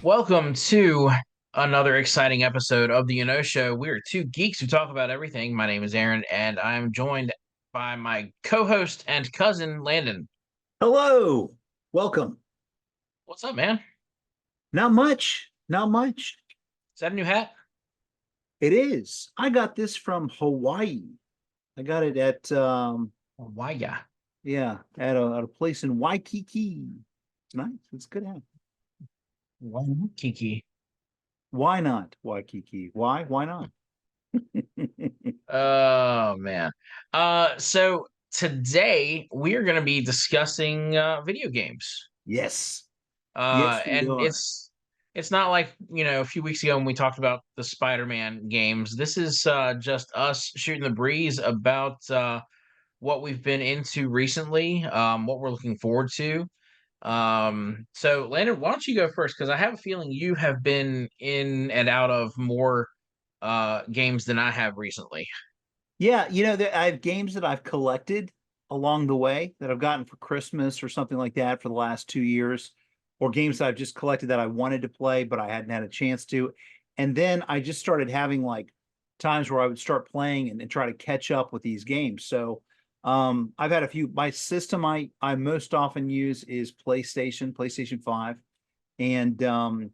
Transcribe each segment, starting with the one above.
Welcome to another exciting episode of the Show. We're two geeks who talk about everything. My name is Aaron, and I'm joined by my co-host and cousin, Landon. Hello. Welcome. What's up, man? Not much. Not much. Is that a new hat? It is. I got this from Hawaii. I got it at Oh, why, yeah. yeah, at a place in Waikiki. It's nice. It's good hat. Why not, Kiki? Why not Waikiki? Why? Why not? Oh man. So today we are going to be discussing video games. Yes. Yes, we And are. it's not like, a few weeks ago when we talked about the Spider-Man games. This is just us shooting the breeze about what we've been into recently, what we're looking forward to. So Landon, why don't you go first? Because I have a feeling you have been in and out of more games than I have recently. Yeah, I have games that I've collected along the way that I've gotten for Christmas or something like that for the last 2 years, or games that I've just collected that I wanted to play, but I hadn't had a chance to. And then I just started having like times where I would start playing and try to catch up with these games. So I've had a few. My system I most often use is PlayStation 5. And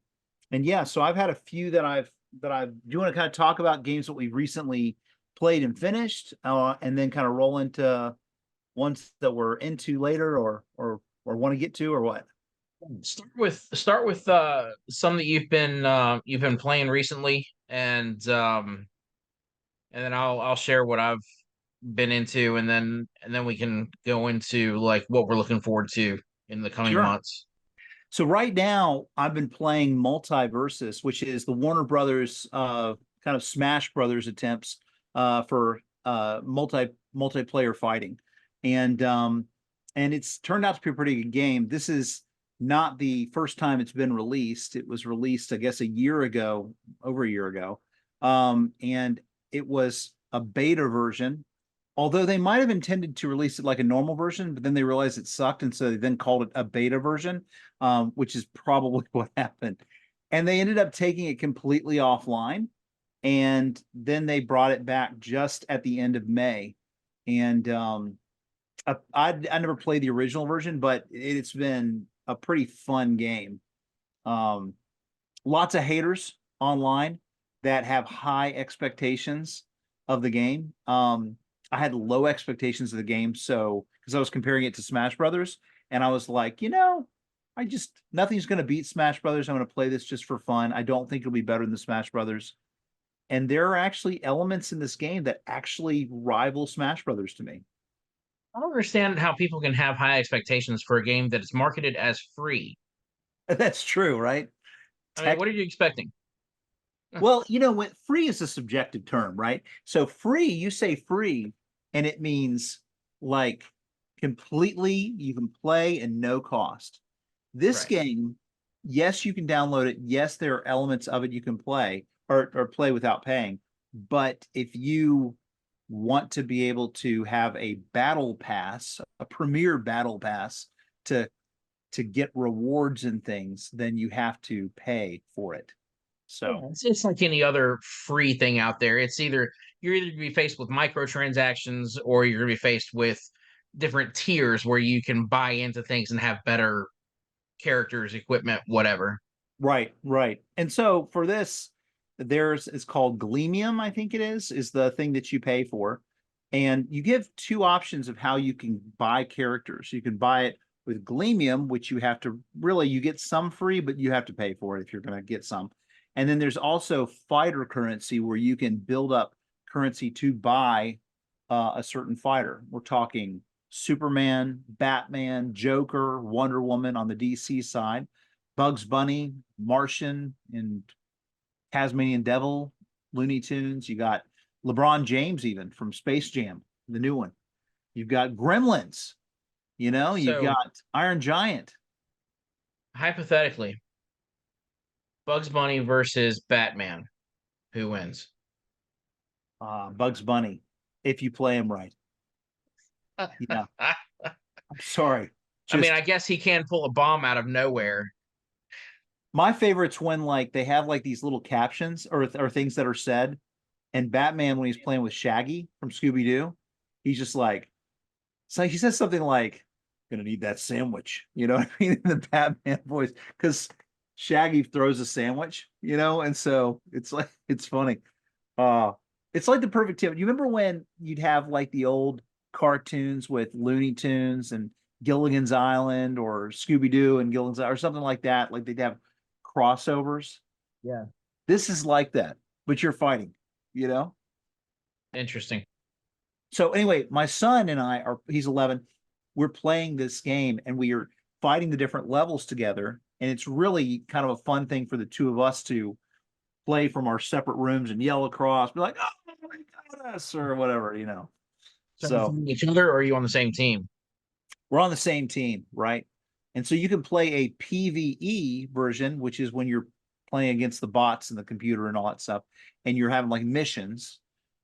yeah, so I've had a few that I've do you want to kind of talk about games that we've recently played and finished, and then kind of roll into ones that we're into later or want to get to, or what? Start with some that you've been playing recently, and then I'll share what I've been into, and then we can go into like what we're looking forward to in the coming Sure. months. So right now I've been playing Multiversus, which is the Warner Brothers kind of Smash Brothers attempts for multiplayer fighting. And it's turned out to be a pretty good game. This is not the first time it's been released. It was released, I guess, a year ago, over a year ago. And it was a beta version, although they might have intended to release it like a normal version, but then they realized it sucked, and so they then called it a beta version, which is probably what happened. And they ended up taking it completely offline, and then they brought it back just at the end of May. And I never played the original version, but it's been a pretty fun game. Um, Lots of haters online that have high expectations of the game. I had low expectations of the game, so because I was comparing it to Smash Brothers, and I was like, I just nothing's going to beat Smash Brothers. I'm going to play this just for fun. I don't think it'll be better than the Smash Brothers. And there are actually elements in this game that actually rival Smash Brothers to me. I don't understand how people can have high expectations for a game that is marketed as free. That's true, right? I mean, Tech what are you expecting? Well, when free is a subjective term, right? So free, you say free, and it means like completely you can play and no cost. This Right. game, yes, you can download it. Yes, there are elements of it you can play or play without paying. But if you want to be able to have a battle pass, a premier battle pass to get rewards and things, then you have to pay for it. Yeah, So it's like any other free thing out there. You're either gonna be faced with microtransactions or you're gonna be faced with different tiers where you can buy into things and have better characters, equipment, whatever. right, right. And so for this, there's it's called Gleamium, I think is the thing that you pay for. And you give two options of how you can buy characters. You can buy it with Gleamium, which you get some free, but you have to pay for it if you're going to get some. And then there's also fighter currency where you can build up currency to buy a certain fighter. We're talking Superman, Batman, Joker, Wonder Woman on the DC side, Bugs Bunny, Martian, and Tasmanian Devil, Looney Tunes. You got LeBron James even from Space Jam, the new one. You've got Gremlins. You've So got Iron Giant. hypothetically, Bugs Bunny versus Batman, who wins? Bugs Bunny, if you play him right. Yeah, I'm sorry. I mean, Just I guess he can pull a bomb out of nowhere. My favorite's when like they have like these little captions or things that are said, and Batman when he's playing with Shaggy from Scooby Doo, he's just like, so he says something like, "Gonna need that sandwich," you know what I mean, in the Batman voice, because Shaggy throws a sandwich, and so it's like it's funny. Uh, it's like the perfect tip. You remember when you'd have like the old cartoons with Looney Tunes and Gilligan's Island or Scooby Doo and Gilligan's Island or something like that? Like they'd have crossovers. Yeah. This is like that, but you're fighting, you know? Interesting. So anyway, my son and I are, he's 11. We're playing this game and we are fighting the different levels together. And it's really kind of a fun thing for the two of us to play from our separate rooms and yell across, be like, "Oh my goodness," or whatever. So you So fighting each other, or are you on the same team? we're on the same team, right? And so you can play a PvE version, which is when you're playing against the bots and the computer and all that stuff, and you're having like missions.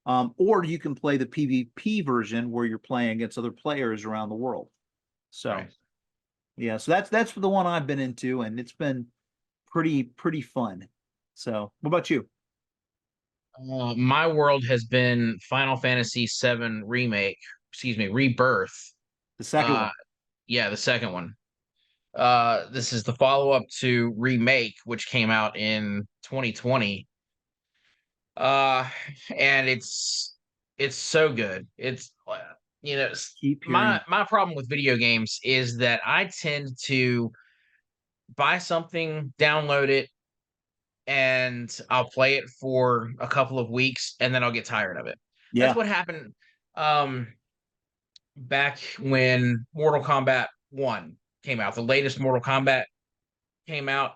Or you can play the PvP version where you're playing against other players around the world. So Right. yeah, so that's the one I've been into, and it's been pretty fun. So what about you? My world has been Final Fantasy VII Remake, excuse me, Rebirth. The second Uh, one. yeah, the second one. This is the follow-up to Remake, which came out in 2020. Uh, and it's so good. It's you know, Keep my hearing. my problem with video games is that I tend to buy something, download it, and I'll play it for a couple of weeks and then I'll get tired of it. That's Yeah, what happened um back when Mortal Kombat 1 came out. The latest Mortal Kombat came out.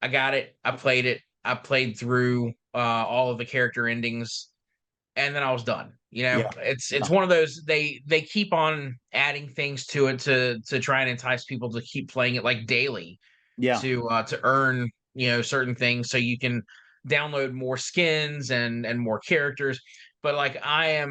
I got it. I played it. I played through all of the character endings and then I was done. yeah, It's yeah, one of those they keep on adding things to it to try and entice people to keep playing it like daily yeah. to earn certain things so you can download more skins and more characters. But like I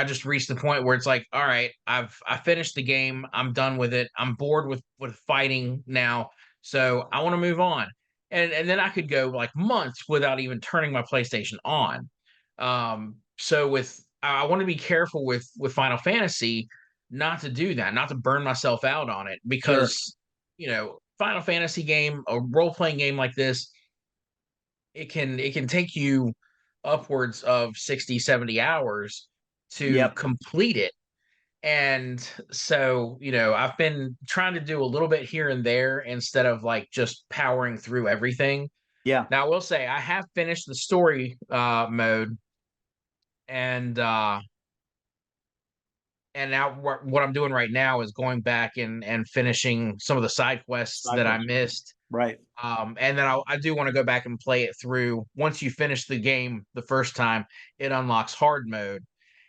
just reached the point where it's like, all right, I finished the game. I'm done with it. I'm bored with fighting now. So I want to move on. And then I could go like months without even turning my PlayStation on. So with I want to be careful with Final Fantasy not to do that, not to burn myself out on it Sure. because Final Fantasy game, a role-playing game like this, it can take you upwards of 60, 70 hours to Yep. complete it. And so, I've been trying to do a little bit here and there instead of like just powering through everything. Yeah. Now, I will say I have finished the story mode, and now what I'm doing right now is going back and finishing some of the side quests Side that I quest. missed. Right. And then I do want to go back and play it through. Once you finish the game the first time, it unlocks hard mode,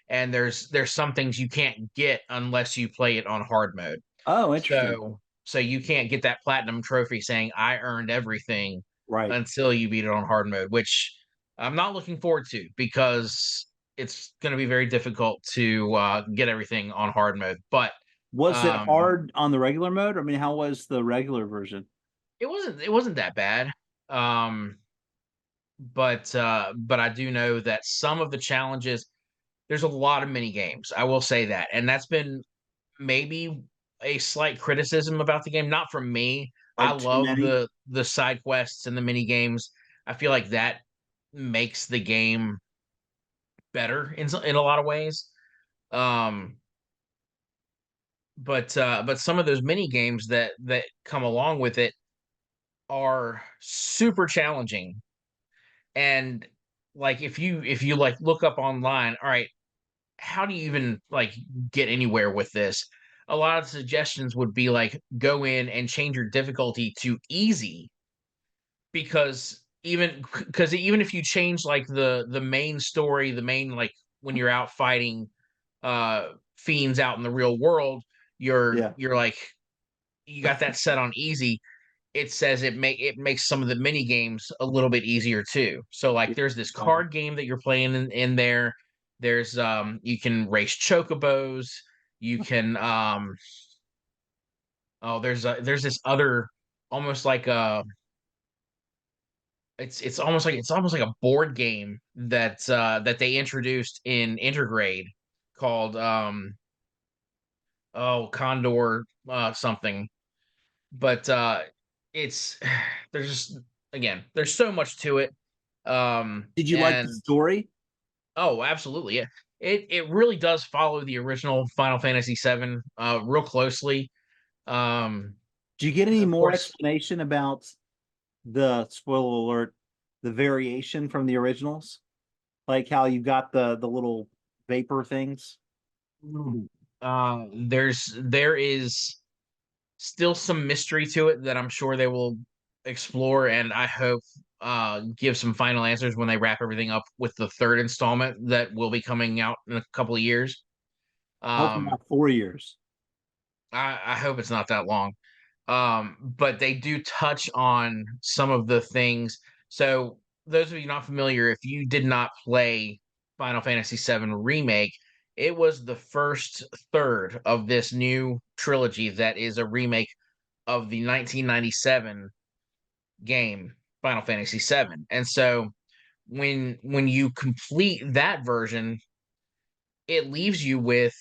and there's some things you can't get unless you play it on hard mode. Oh, interesting. So you can't get that platinum trophy saying I earned everything Right. until you beat it on hard mode, which I'm not looking forward to because it's going to be very difficult to get everything on hard mode. But Was it um, hard on the regular mode? I mean, how was the regular version? it wasn't that bad. Um, but I do know that some of the challenges, there's a lot of mini games. I will say that, and that's been maybe a slight criticism about the game. Not from me. I Like too love many? the side quests and the mini games. I feel like that makes the game better in a lot of ways. Um, but some of those mini games that come along with it are super challenging. And like if you like look up online, all right, how do you even like get anywhere with this? A lot of suggestions would be like go in and change your difficulty to easy because even if you change like the main story, the main like when you're out fighting fiends out in the real world, you're Yeah. you're like you got that set on easy. It says it makes some of the mini games a little bit easier too. So like Yeah. there's this Oh, card game that you're playing in there. There's you can race chocobos. You can there's this other almost like a it's almost like a board game that that they introduced in Intergrade called oh, Condor something. But it's there's just, again, there's so much to it. Did you like the And story? oh, absolutely. Yeah. It really does follow the original Final Fantasy VII real closely. Um Did you get any of more course, explanation about the spoiler alert, the variation from the originals? Like how you got the little vapor things? there is still some mystery to it that I'm sure they will explore, and I hope give some final answers when they wrap everything up with the third installment that will be coming out in a couple of years. Hopefully Um, not 4 years. I hope it's not that long. But they do touch on some of the things. So, those of you not familiar, if you did not play Final Fantasy VII Remake, it was the first third of this new trilogy that is a remake of the 1997 game Final Fantasy VII. And so when you complete that version, it leaves you with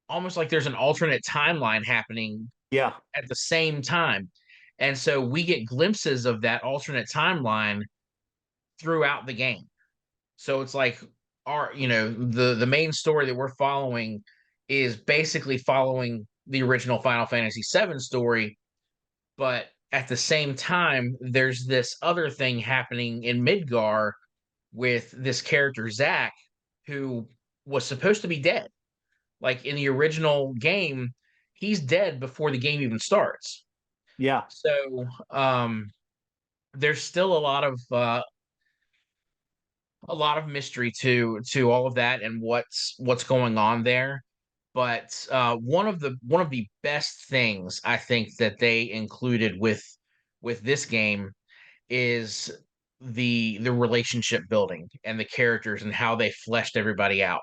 almost like there's an alternate timeline happening Yeah, at the same time. And so we get glimpses of that alternate timeline throughout the game. So it's like our, the main story that we're following is basically following the original Final Fantasy VII story, but at the same time, there's this other thing happening in Midgar with this character Zack, who was supposed to be dead. Like in the original game, he's dead before the game even starts. yeah, So there's still a lot of mystery to all of that and what's going on there. But one of the best things I think that they included with this game is the relationship building and the characters and how they fleshed everybody out.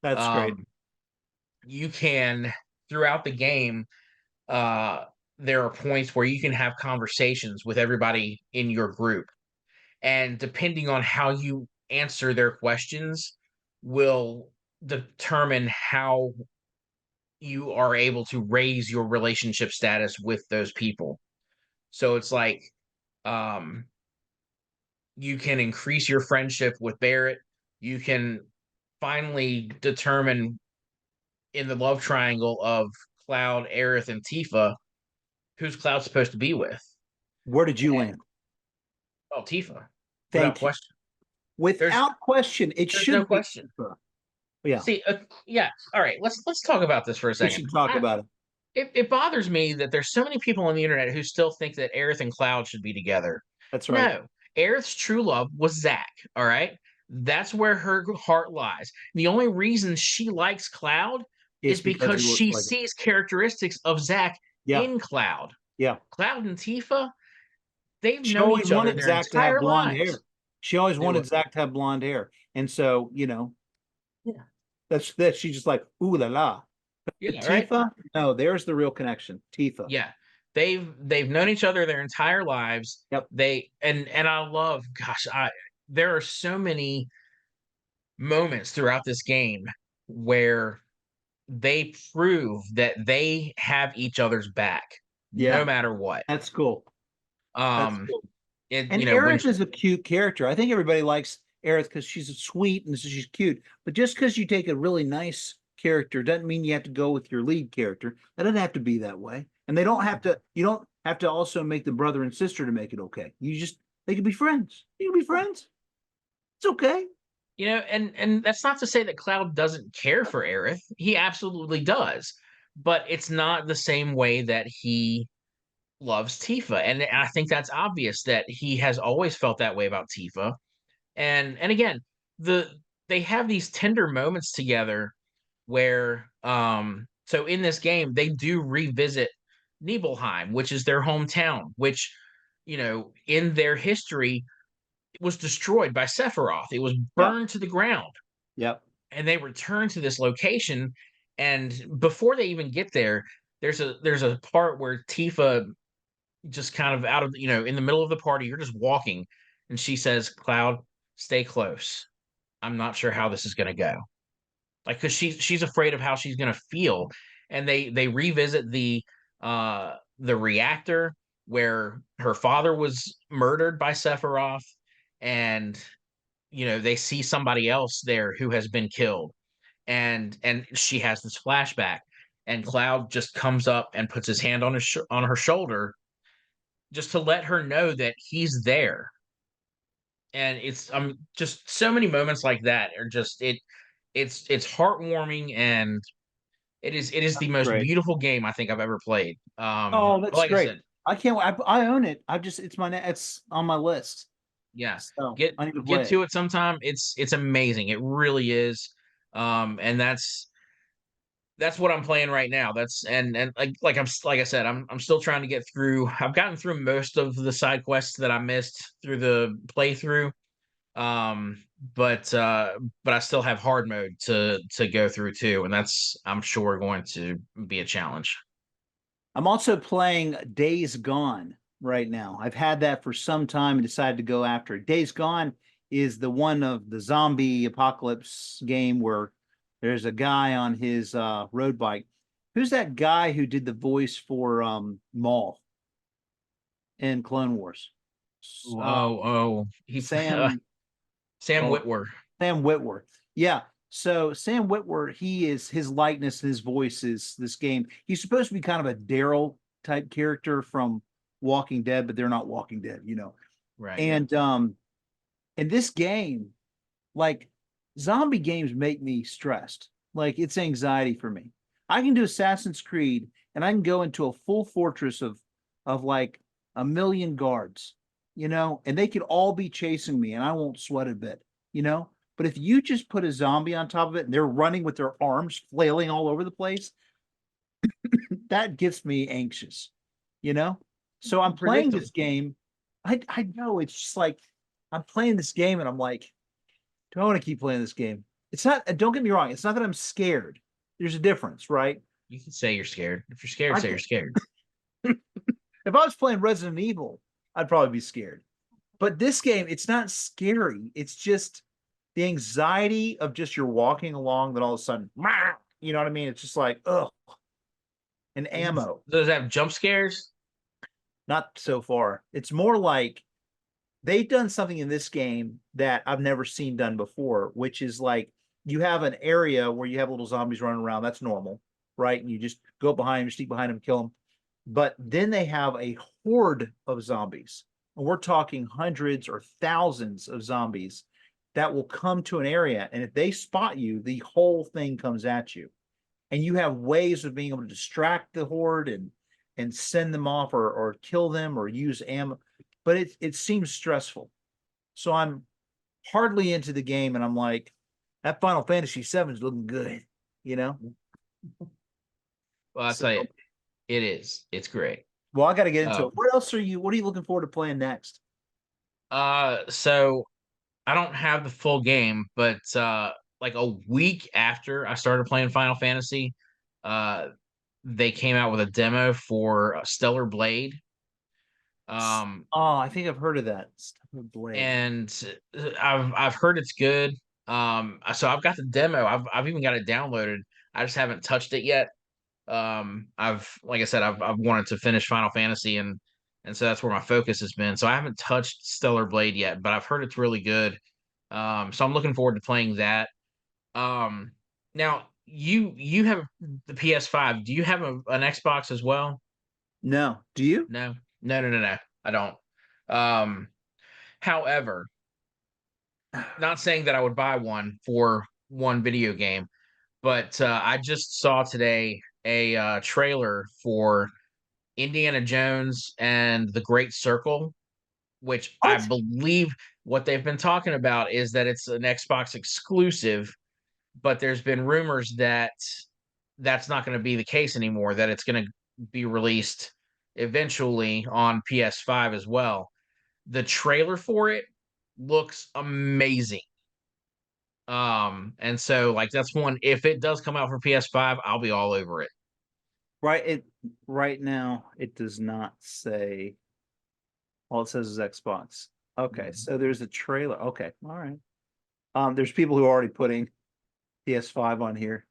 that's great. Um, you can throughout the game, uh, there are points where you can have conversations with everybody in your group, and depending on how you answer their questions, will determine how you are able to raise your relationship status with those people. So it's like, um, you can increase your friendship with Barrett. You can finally determine in the love triangle of Cloud, Aerith, and Tifa who's Cloud's supposed to be with. Where did you land? Oh, Tifa, without Thank you. question. There's Without question, it there's no should be. question. Yeah, See, yeah. All right, let's talk about this for a we second. should talk about it. It bothers me that there's so many people on the internet who still think that Aerith and Cloud should be together. That's right. No, Aerith's true love was Zack. All right, that's where her heart lies. The only reason she likes Cloud It's is because because he looks she like it. sees characteristics of Zack Yeah, in Cloud. yeah. Cloud and Tifa, they've She known always each other wanted their Zach to have entire blonde lives. hair. She always Do wanted it. Zach to have blonde hair. And so, Yeah. that's she's just like, ooh la la. Yeah, right. Tifa, no, there's the real connection. Tifa. Yeah. They've known each other their entire lives. Yep. They and I love, gosh, I there are so many moments throughout this game where they prove that they have each other's back no Yeah, matter what. that's cool. That's Um cool. it And when Aerith is a cute character. I think everybody likes Aerith because she's sweet and she's cute. But just because you take a really nice character doesn't mean you have to go with your lead character. That doesn't have to be that way. And they don't have to, you don't have to also make the brother and sister to make it okay. They can be friends. You can be friends. It's okay. and that's not to say that Cloud doesn't care for Aerith. He absolutely does. But it's not the same way that he loves Tifa. And I think that's obvious that he has always felt that way about Tifa. And again, the they have these tender moments together where so in this game they do revisit Nibelheim, which is their hometown, which in their history was destroyed by Sephiroth. It was Yep. burned to the ground. Yep. And they return to this location, and before they even get there, there's a part where Tifa just kind of out of, in the middle of the party, you're just walking, and she says, "Cloud, stay close. I'm not sure how this is going to go." Like, because she's afraid of how she's going to feel. And they revisit the reactor where her father was murdered by Sephiroth, and they see somebody else there who has been killed, and she has this flashback, and Cloud just comes up and puts his hand on her shoulder, just to let her know that he's there. And it's just so many moments like that are just it's heartwarming, and it is the most Great. beautiful game I think I've ever played. Oh, that's Like I great. said, I can't. I own it. It's on my list. yeah, So get I need to get play it. to it sometime. It's amazing. It really is. And that's what I'm playing right now. That's and like I said, I'm still trying to get through. I've gotten through most of the side quests that I missed through the playthrough. Um, but I still have hard mode to go through too, and that's, I'm sure, going to be a challenge. I'm also playing Days Gone right now. I've had that for some time and decided to go after it. Days Gone is the one of the zombie apocalypse game where there's a guy on his road bike. Who's that guy who did the voice for Maul in Clone Wars? Oh, oh, he Sam Sam oh, Witwer. Sam Witwer. Yeah. So Sam Witwer, his likeness and his voice is this game. He's supposed to be kind of a Daryl type character from Walking Dead, but they're not Walking Dead, you know. Right. And in this game, like zombie games make me stressed. Like it's anxiety for me. I can do Assassin's Creed and I can go into a full fortress of like a million guards, you know, and they could all be chasing me and I won't sweat a bit, you know. But if you just put a zombie on top of it and they're running with their arms flailing all over the place, that gets me anxious, you know. So I'm playing Predictable. this game. I know it's just like I'm playing this game and I'm like, do I want to keep playing this game? It's not, don't get me wrong, it's not that I'm scared. There's a difference, right? You can say you're scared. If you're scared, I say you're can, scared. if I was playing Resident Evil, I'd probably be scared. But this game, it's not scary. It's just the anxiety of just you're walking along, then all of a sudden, you know what I mean? It's just like, ugh, an ammo. Does it have jump scares? Not so far. It's more like they've done something in this game that I've never seen done before, which is like you have an area where you have little zombies running around. That's normal, right? And you just go behind them, sneak behind them, kill them. But then they have a horde of zombies. And we're talking hundreds or thousands of zombies that will come to an area. And if they spot you, the whole thing comes at you. And you have ways of being able to distract the horde and send them off or kill them or use ammo. But it seems stressful. So I'm hardly into the game, and I'm like, that Final Fantasy VII is looking good, you know. Well, I'll So, tell you, it is. It's great. well, I got to get into Um, it. What else are you? What are you looking forward to playing next? so I don't have the full game, but like a week after I started playing Final Fantasy, uh, they came out with a demo for Stellar Blade. Um, Oh, I think I've heard of that. Blade. and I've heard it's good. So I've got the demo. I've even got it downloaded. I just haven't touched it yet. I've like I said, I've wanted to finish Final Fantasy, and so that's where my focus has been. So I haven't touched Stellar Blade yet, but I've heard it's really good. So I'm looking forward to playing that. Um, Now you have the PS5. Do you have an Xbox as well? No, do you? No, no, no, no, no. I don't. Um, However, not saying that I would buy one for one video game, but I just saw today a trailer for Indiana Jones and the Great Circle, which I What? believe what they've been talking about is that it's an Xbox exclusive, but there's been rumors that that's not going to be the case anymore, that it's going to be released eventually on PS5 as well. The trailer for it looks amazing. And so like that's one, if it does come out for PS5, I'll be all over it. Right now it does not say. All it says is Xbox. Okay, Mhm. so there's a trailer. Okay, all right. There's people who are already putting PS5 on here.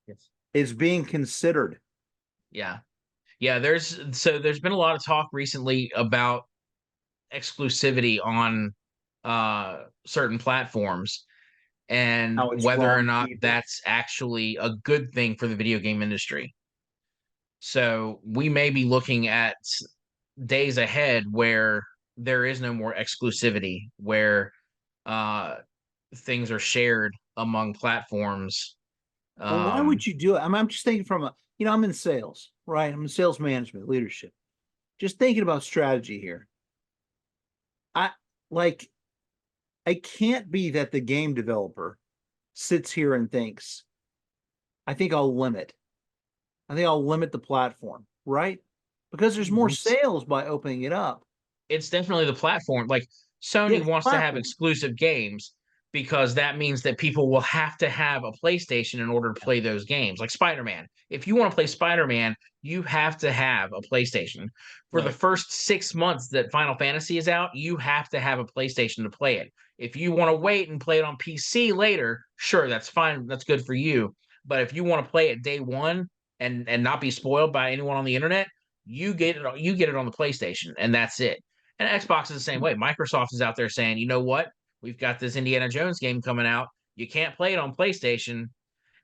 Yes. It's being considered. Yeah. Yeah, there's been a lot of talk recently about exclusivity on certain platforms and How it's whether or wrong not people. that's actually a good thing for the video game industry. So we may be looking at days ahead where there is no more exclusivity, where uh, things are shared among platforms. Well, why would Um, you do it? I'm just thinking from I'm in sales, right? I'm in sales management, leadership. Just thinking about strategy here. I like it can't be that the game developer sits here and thinks, I think I'll limit. I think I'll limit the platform, right? Because there's more it's sales by opening it up. it's definitely the platform. Like Yeah, Sony it's wants to have platform. exclusive games because that means that people will have to have a PlayStation in order to Yeah, play those games. Like Spider-Man. If you want to play Spider-Man, you have to have a PlayStation. For the right. first 6 months that Final Fantasy is out, you have to have a PlayStation to play it. If you want to wait and play it on PC later, sure, that's fine. That's good for you. But if you want to play it day one and not be spoiled by anyone on the internet, you get it on the PlayStation, and that's it. And Xbox is the same way. Microsoft is out there saying, you know what? We've got this Indiana Jones game coming out. You can't play it on PlayStation.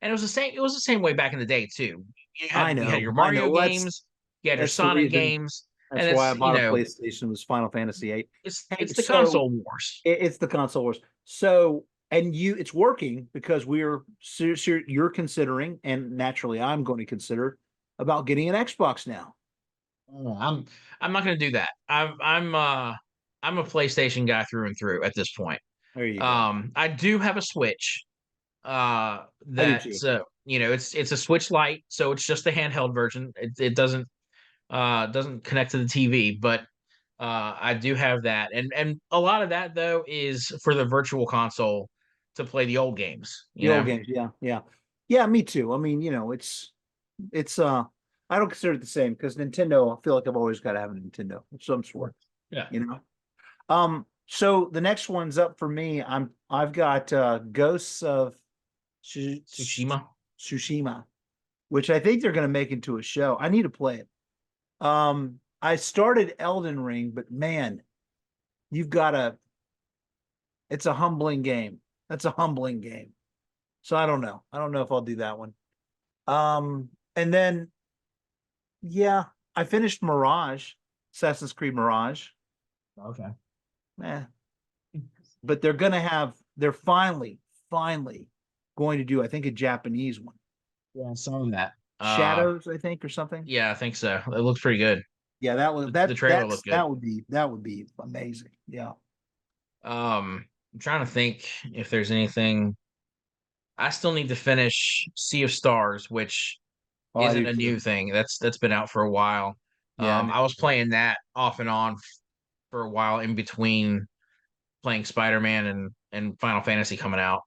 And it was the same. It was the same way back in the day too. You had your I know. Mario Well, games, you had your that's the Sonic reason. games, and That's why I it's bought a PlayStation was Final Fantasy 8. Hey, it's the so console wars. it's the console wars. So and it's working because you're considering, and naturally I'm going to consider about getting an Xbox now. Oh, I'm not going to do that. I'm a PlayStation guy through and through at this point. There you go. I do have a Switch. I do That's too. it's a Switch Lite, so it's just the handheld version. It doesn't connect to the TV, but I do have that, and a lot of that though is for the virtual console to play the old games. The old games, yeah, yeah, yeah. Me too. I mean, it's I don't consider it the same because Nintendo. I feel like I've always got to have a Nintendo of some sort. Yeah, You know. So the next one's up for me. I've got Ghosts of Tsushima. Tsushima, which I think they're going to make into a show. I need to play it. I started Elden Ring, but man, you've got to. It's a humbling game. That's a humbling game. So I don't know. I don't know if I'll do that one. And then yeah, I finished Mirage, Assassin's Creed Mirage. Okay. Eh, but they're finally going to do, I think, a Japanese one. Yeah, I saw that. Shadows, I think, or something. Yeah, I think so. It looks pretty good. Yeah, that was The trailer looked good. that would be amazing. Yeah. I'm trying to think if there's anything. I still need to finish Sea of Stars, which Oh, I isn't do a too. new thing. That's been out for a while. Yeah, I I was know. playing that off and on for a while in between playing Spider-Man and Final Fantasy coming out.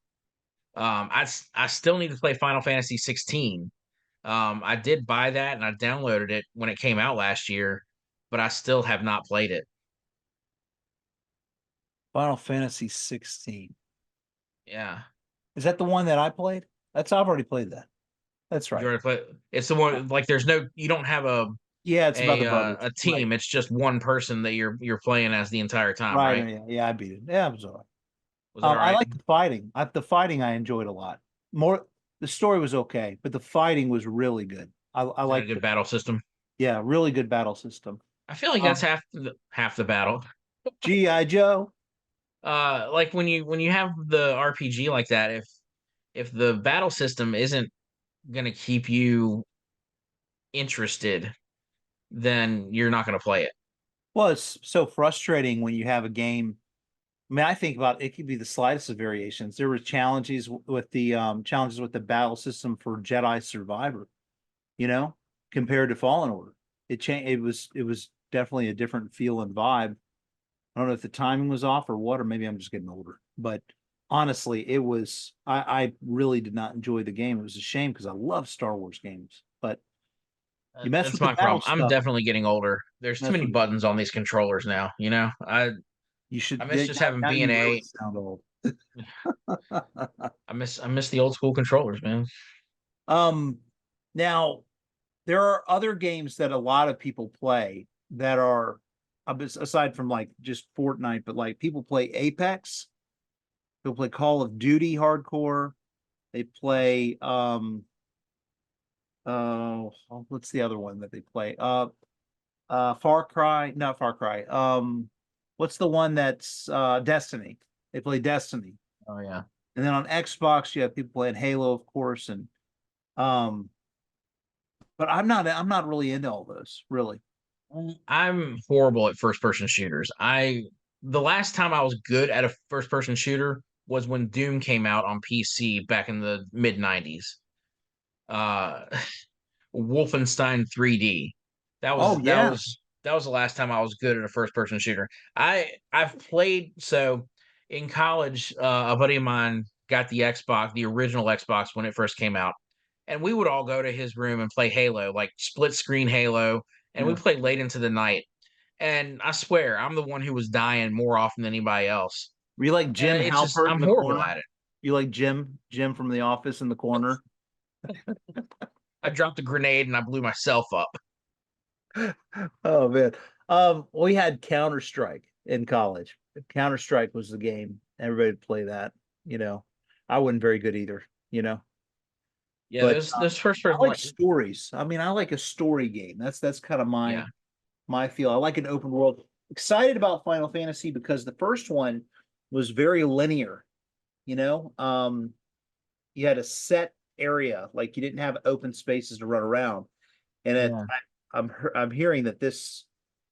I still need to play Final Fantasy 16. I did buy that and I downloaded it when it came out last year, but I still have not played it. Final Fantasy 16. Yeah. Is that the one that I played? I've already played that. That's You right. already play it's the one like there's no you don't have Yeah, it's about the brothers. a Right. team. It's just one person that you're playing as the entire time, Right. right? Yeah, yeah, I beat it. Yeah, it was all right. Was it all I right? like the fighting. The fighting I enjoyed a lot. More the story was okay, but the fighting was really good. I Is it a liked good it. battle system? Yeah, really good battle system. I feel like that's Um, half the battle. G.I. Joe. Like when you have the RPG like that, if the battle system isn't gonna keep you interested, then you're not gonna play it. Well, it's so frustrating when you have a game. I mean, I think about it could be the slightest of variations. There were challenges with the battle system for Jedi Survivor, you know, compared to Fallen Order. It changed. It was definitely a different feel and vibe. I don't know if the timing was off or what, or maybe I'm just getting older. But honestly, it was. I really did not enjoy the game. It was a shame because I love Star Wars games. But You mess That's with the my battle problem. I'm stuff. definitely getting older. There's too Mess many with buttons on these controllers now. you I should miss just having now B and you really A. sound old. I miss the old school controllers, man. Um, now there are other games that a lot of people play that are aside from like just Fortnite, but like people play Apex, people play Call of Duty hardcore, they play what's the other one that they play? Far Cry, not Far Cry. What's the one that's Destiny? They play Destiny. Oh yeah. And then on Xbox, you have people playing Halo, of course, and um, but I'm not really into all those, really. I'm horrible at first person shooters. The last time I was good at a first person shooter was when Doom came out on PC back in the mid 90s. Uh Wolfenstein 3D. That Oh was that yeah. was that was the last time I was good at a first person shooter. I've played so in college, a buddy of mine got the Xbox, the original Xbox when it first came out, and we would all go to his room and play Halo, like split screen Halo, and we Yeah. played late into the night. And I swear, I'm the one who was dying more often than anybody else. Were you like And Jim it's just Halpert in I'm the horrible corner? at it. You like Jim from The Office in the corner? I dropped a grenade and I blew myself up. Oh man. We had Counter-Strike in college. Counter-Strike was the game. Everybody would play that, you know. I wasn't very good either, you know. Yeah, But those first I person like like stories. I mean, I like a story game. That's kind of yeah. my feel. I like an open world. Excited about Final Fantasy because the first one was very linear, you know. You had a set area, like you didn't have open spaces to run around. And Yeah. I'm hearing that the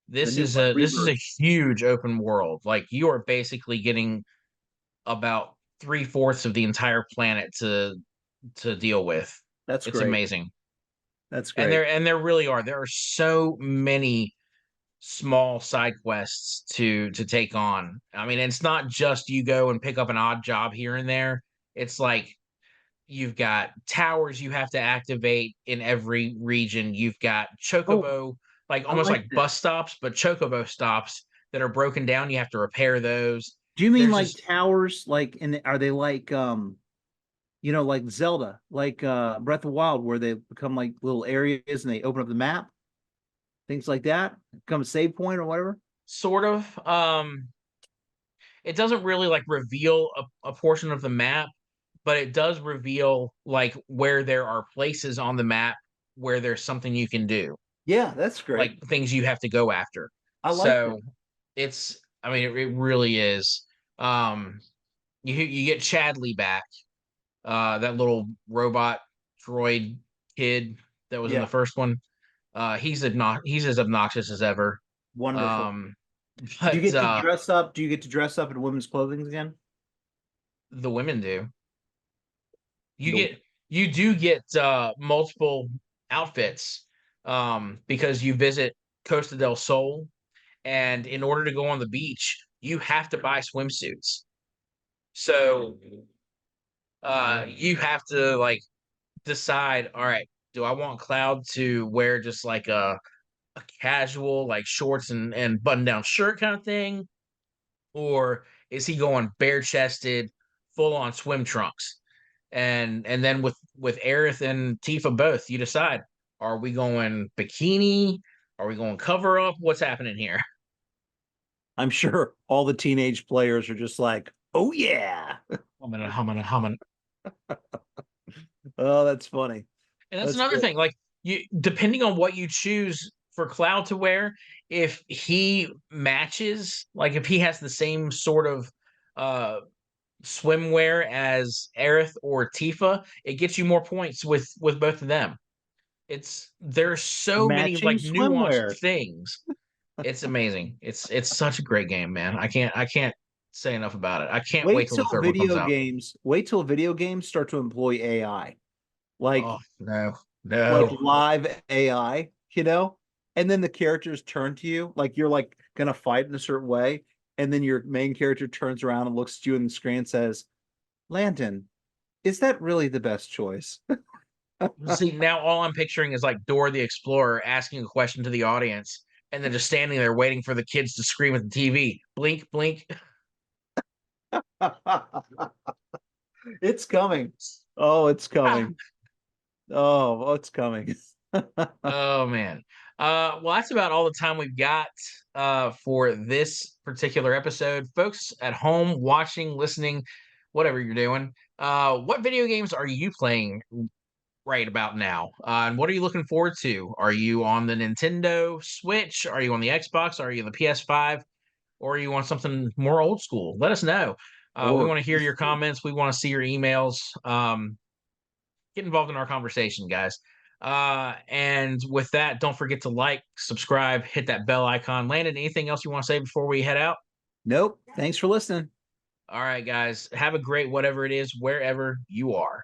This new is one, a Rebirth. huge open world. Like you are basically getting about three-fourths of the entire planet to deal with. That's It's great. amazing. That's And great. there really are. There are so many small side quests to take on. I mean, it's not just you go and pick up an odd job here and there. It's like you've got towers you have to activate in every region. You've got Oh, chocobo, like I almost like like that. bus stops, but chocobo stops that are broken down. You have to repair those. Do you mean There's like just towers? Like, and are they like like Zelda, like Breath of the Wild, where they become like little areas and they open up the map, things like that, become a save point or whatever? sort of it doesn't really like reveal a portion of the map, but it does reveal like where there are places on the map where there's something you can do, Yeah, that's like great. things you have to go after. I like that. So I mean, it really is. Um, you get Chadley back, that little robot droid kid that was in the Yeah, first one. He's as obnoxious as ever. wonderful. Um, Do you but get to dress up? Do you get to dress up in women's clothing again? the women do. You The get you do get multiple outfits because you visit Costa del Sol, and in order to go on the beach, you have to buy swimsuits. So you have to like decide, all right, do I want Cloud to wear just like a casual like shorts and button down shirt kind of thing, or is he going bare chested, full on swim trunks? And then with Aerith and Tifa both, you decide: are we going bikini? Are we going cover up? What's happening here? I'm sure all the teenage players are just like, oh yeah. Humming. Oh, that's funny. And that's That's another good. thing. Like you, depending on what you choose for Cloud to wear, if he matches, like if he has the same sort of uh swimwear as Aerith or Tifa, it gets you more points with both of them. There's so many Matching like nuanced swimwear. things. It's amazing. It's such a great game, man. I can't say enough about it. I can't wait till the third one comes out. Wait till video games start to employ AI. Oh no, Like no. live AI, you know? And then the characters turn to you, like you're like gonna fight in a certain way, and then your main character turns around and looks at you in the screen and says, Landon, is that really the best choice? See, now all I'm picturing is like Dora the Explorer asking a question to the audience and then just standing there waiting for the kids to scream at the TV. Blink, blink. It's coming. Oh, it's coming. Oh, it's coming. Oh man. Well, that's about all the time we've got for this particular episode. Folks at home watching, listening, whatever you're doing, what video games are you playing right about now? And what are you looking forward to? Are you on the Nintendo Switch? Are you on the Xbox? Are you on the PS5? Or you want something more old school? Let us know. We Or want to hear your comments. We want to see your emails. Get involved in our conversation, guys. And with that, don't forget to like, subscribe, hit that bell icon. Landon, anything else you want to say before we head out? nope. Thanks for listening. All right, guys. Have a great whatever it is, wherever you are.